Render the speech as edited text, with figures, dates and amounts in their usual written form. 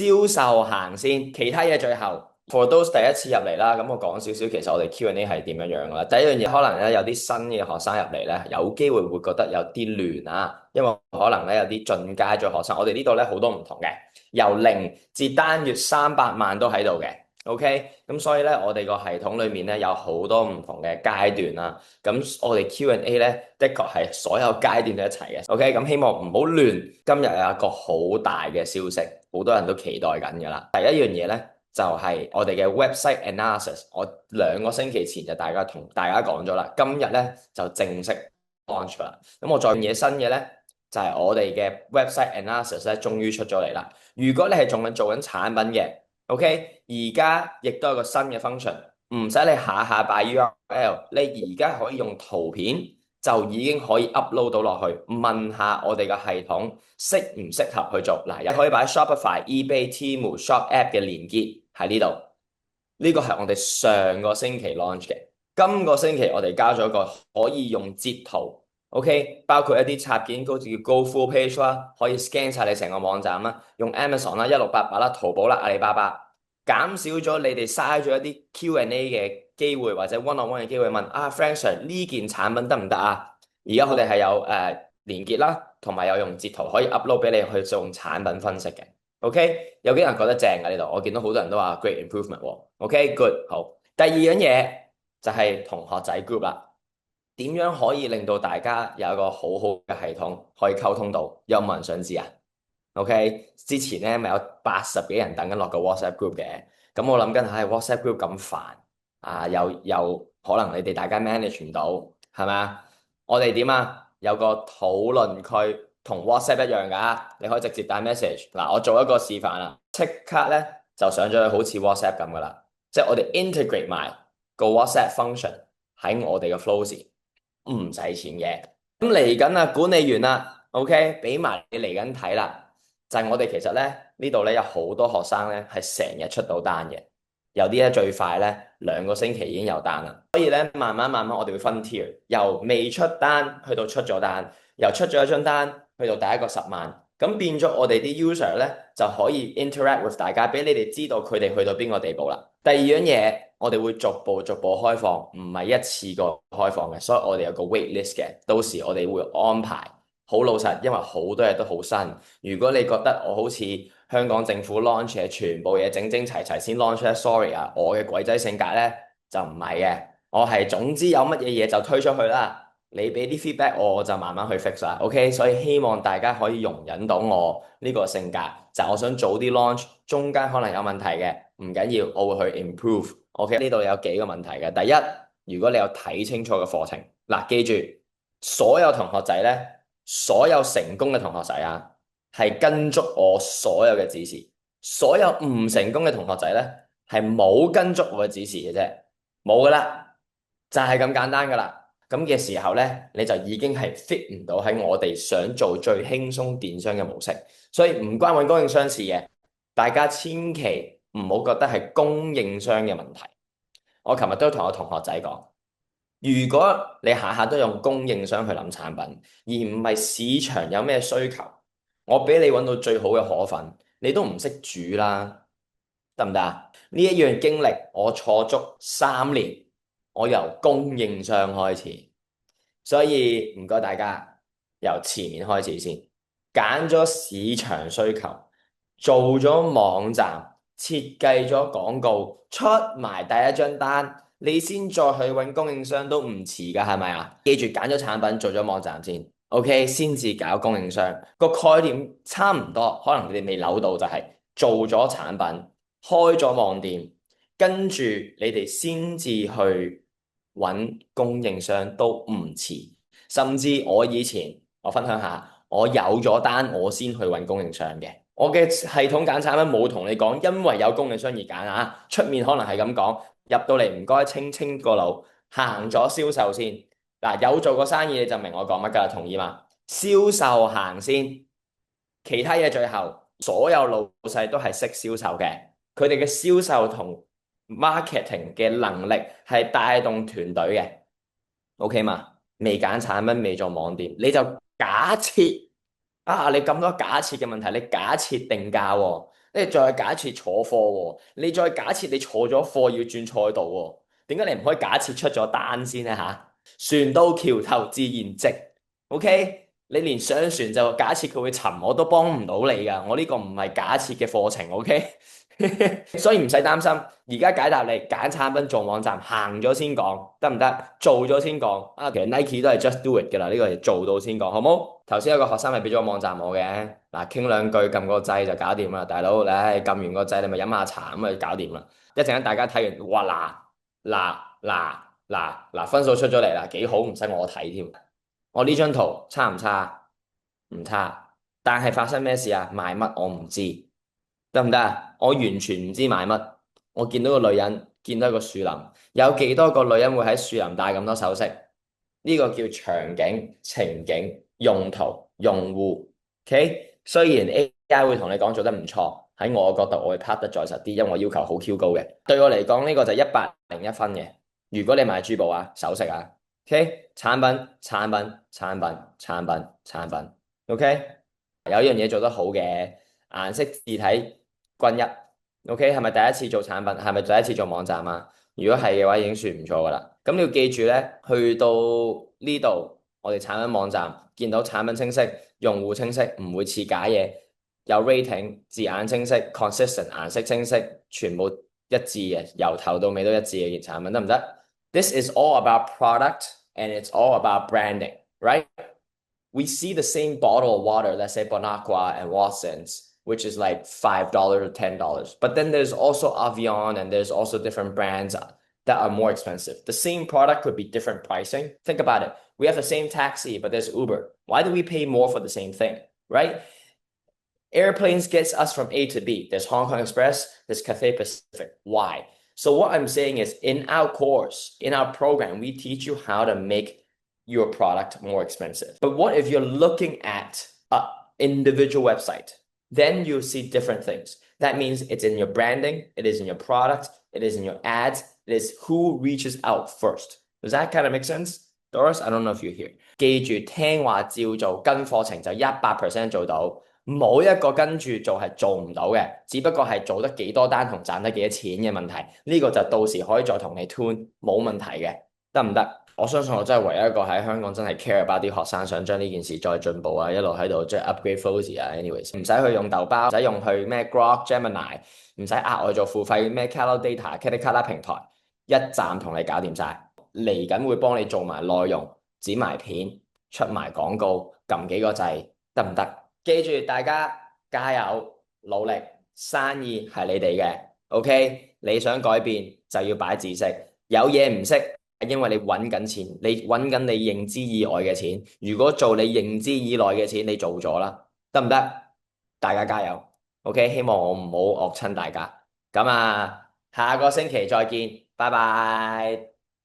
銷售行先，其他嘢最後。For those 第一次入嚟啦，咁我講少少，其實我哋 Q&A 係點樣樣噶啦。第一樣嘢可能咧有啲新嘅學生入嚟咧，有機會會覺得有啲亂啊，因為可能咧有啲進階咗學生，我哋呢度咧好多唔同嘅，由零至單月300萬都喺度嘅。OK，咁所以咧我哋個系統裏面咧有好多唔同嘅階段啦。咁我哋 Q&A 咧的確係所有階段都一齊嘅。OK，咁希望唔好亂。今日有一個好大嘅消息，好多人都期待緊噶啦。第一樣嘢咧。就係我哋嘅 website analysis，我2個星期前就同大家講咗啦，今日咧就正式 launch 啦。咁我再嘢新嘅咧，就係我哋嘅 website analysis 咧，終於出咗嚟啦。如果你係仲做緊產品嘅，OK，而家亦都有個新嘅 function，唔使你下下擺 URL，你而家可以用圖片就已經可以 upload 到落去，問下我哋嘅系統適唔適合去做。嗱，又可以擺 Shopify、eBay、Temu、Shop App 嘅連結。喺呢度，呢個係我哋上個星期 launch 嘅。今個星期我哋加咗一個可以用截圖 ，OK，包括一啲插件，好似叫 Go Full Page 啦，可以 scan 晒你成個網站啦，用 Amazon 啦、1688啦、淘寶啦、阿里巴巴，減少咗你哋嘥咗一啲 Q&A 嘅機會或者 one-on-one 嘅機會問Frank Sir 呢件產品得唔得啊？而家我哋係有連結啦，同埋有用截圖可以 upload 俾你去做產品分析嘅。OK，有幾人覺得正㗎呢度？我見到好多人都話 great improvement 喎。OK，good，好。第二樣嘢就係同學仔 group 啦。點樣可以令到大家有一個好好嘅系統可以溝通到？有冇人想知啊？OK，之前咧咪有80幾人等緊落個 WhatsApp group 嘅。咁我諗緊係 WhatsApp group 咁煩啊，又可能你哋大家 manage 唔到，係咪啊？我哋點啊？有個討論區。同 WhatsApp 一樣㗎，你可以直接帶 message。嗱，我做一個示範啦，即刻咧就上咗去好似 WhatsApp 咁㗎啦。即係我哋 integrate 埋個 WhatsApp function 喺我哋嘅 flow 時，唔使錢嘅。咁嚟緊啊，管理員啦，OK，俾埋你嚟緊睇啦。就係我哋其實咧呢度咧有好多學生咧係成日出到單嘅，有啲咧最快咧2個星期已經有單啦。所以咧慢慢我哋會分 tier，由未出單去到出咗單，由出咗一張單。去到第一個10萬，咁變咗我哋啲 user 咧就可以 interact with 大家，俾你哋知道佢哋去到邊個地步啦。第二樣嘢，我哋會逐步開放，唔係一次過開放嘅，所以我哋有個 wait list 嘅，到時我哋會安排。好老實，因為好多嘢都好新。如果你覺得我好似香港政府 launch 嘅全部嘢整整齊齊先 launch 咧，sorry 啊，我嘅鬼仔性格咧就唔係嘅，我係總之有乜嘢嘢就推出去啦。你俾啲 feedback 我就慢慢去 fix 啦，OK？所以希望大家可以容忍到我呢個性格，就係我想早啲 launch，中間可能有問題嘅，唔緊要，我會去 improve。OK？呢度有幾個問題嘅，第一，如果你有睇清楚嘅課程，嗱，記住，所有同學仔咧，所有成功嘅同學仔啊，係跟足我所有嘅指示，所有唔成功嘅同學仔咧，係冇跟足我嘅指示嘅啫，冇噶啦，就係咁簡單噶啦。咁嘅時候咧，你就已經係 fit 唔到喺我哋想做最輕鬆電商嘅模式，所以唔關揾供應商事嘅，大家千祈唔好覺得係供應商嘅問題。我琴日都同我同學仔講，如果你下下都用供應商去諗產品，而唔係市場有咩需求，我俾你揾到最好嘅河粉，你都唔識煮啦，得唔得啊？呢一樣經歷我錯足3年。我由供應商開始，所以唔該大家由前面開始先，揀咗市場需求，做咗網站，設計咗廣告，出埋第一張單，你先再去揾供應商都唔遲㗎，係咪啊？記住揀咗產品，做咗網站先，OK，先至搞供應商。個概念差唔多，可能你哋未扭到就係做咗產品，開咗網店。跟住你哋先至去揾供應商都唔遲，甚至我分享下，我有咗單我先去揾供應商嘅。我嘅系統揀產品冇同你講，因為有供應商而揀啊。出面可能係咁講，入到嚟唔該清清個腦，行咗銷售先。嗱，有做過生意你就明我講乜㗎，同意嘛？銷售行先，其他嘢最後。所有老細都係識銷售嘅，佢哋嘅銷售同 marketing 嘅能力係帶動團隊嘅，OK 嘛？未揀產品，未做網店，你就假設啊！你咁多假設嘅問題，你假設定價喎，你再假設坐貨喎，你再假設你坐咗貨要轉賽道喎，點解你唔可以假設出咗單先呢？船到橋頭自然直，OK？你連上船就假設佢會沉，我都幫唔到你㗎。我呢個唔係假設嘅課程，OK？所以唔使擔心。而家解答你揀產品做網站，行咗先講，得唔得？做咗先講。其實 Nike 都係 just do it 㗎啦，呢個係做到先講，好冇？頭先有個學生咪俾咗個網站我嘅，嗱傾兩句撳個掣就搞掂啦，大佬，你撳完個掣你咪飲下茶咁咪搞掂啦。一陣間大家睇完，哇嗱，分數出咗嚟啦，幾好，唔使我睇添。我呢張圖差唔差？唔差，但係發生咩事啊？賣乜我唔知，得唔得啊？我完全唔知賣乜。我見到個女人，見到一個樹林，有幾多個女人會喺樹林戴咁多首飾？呢個叫場景、情景、用途、用戶。OK，雖然 AI 會同你講做得唔錯，喺我嘅角度我會拍得再實啲，因為我要求好 Q 高嘅。對我嚟講呢個就101分嘅。如果你買珠寶啊、首飾啊，OK，產品，OK，有一樣嘢做得好嘅，顏色字體均一，OK，係咪第一次做產品？係咪第一次做網站啊？如果係嘅話，已經算唔錯噶啦。咁你要記住咧，去到呢度，我哋產品網站見到產品清晰、用戶清晰，唔會似假嘢，有 rating，字眼清晰，consistent，顏色清晰，全部一致嘅，由頭到尾都一致嘅件產品，得唔得？This is all about product and it's all about branding, right? We see the same bottle of water, let's say Bonaqua and Watson's, which is like $5 or $10. But then there's also Avion and there's also different brands that are more expensive. The same product could be different pricing. Think about it. We have the same taxi, but there's Uber. Why do we pay more for the same thing, right? Airplanes gets us from A to B. There's Hong Kong Express, there's Cathay Pacific. Why? So what I'm saying is in our course, in our program, we teach you how to make your product more expensive. But what if you're looking at an individual website? Then you'll see different things. That means it's in your branding, it is in your product, it is in your ads, it is who reaches out first. Does that kind of make sense? Doris, I don't know if you're here. 記住聽話照做，跟課程就100%做到。冇一個跟住做係做唔到嘅，只不過係做得幾多單同賺得幾多錢嘅問題。呢個就到時可以再同你 tune，冇問題嘅，得唔得？我相信我真係唯一一個喺香港真係 care about 啲學生想將呢件事再進步啊，一路喺度即係 upgrade Flozy 啊。anyways，唔使去用豆包，唔使用去咩 Grok、Gemini，唔使額外做付費咩 Calodata、Katakata 平台，一站同你搞掂晒。嚟緊會幫你做埋內容、剪埋片、出埋廣告、撳幾個掣，得唔得？記住大家加油努力，生意係你哋嘅，OK？你想改變就要擺知識，有嘢唔識，因為你揾緊錢，你揾緊你認知以外嘅錢。如果做你認知以內嘅錢，你做咗啦，得唔得？大家加油，OK？希望我唔好惡親大家。咁啊，下個星期再見，拜拜。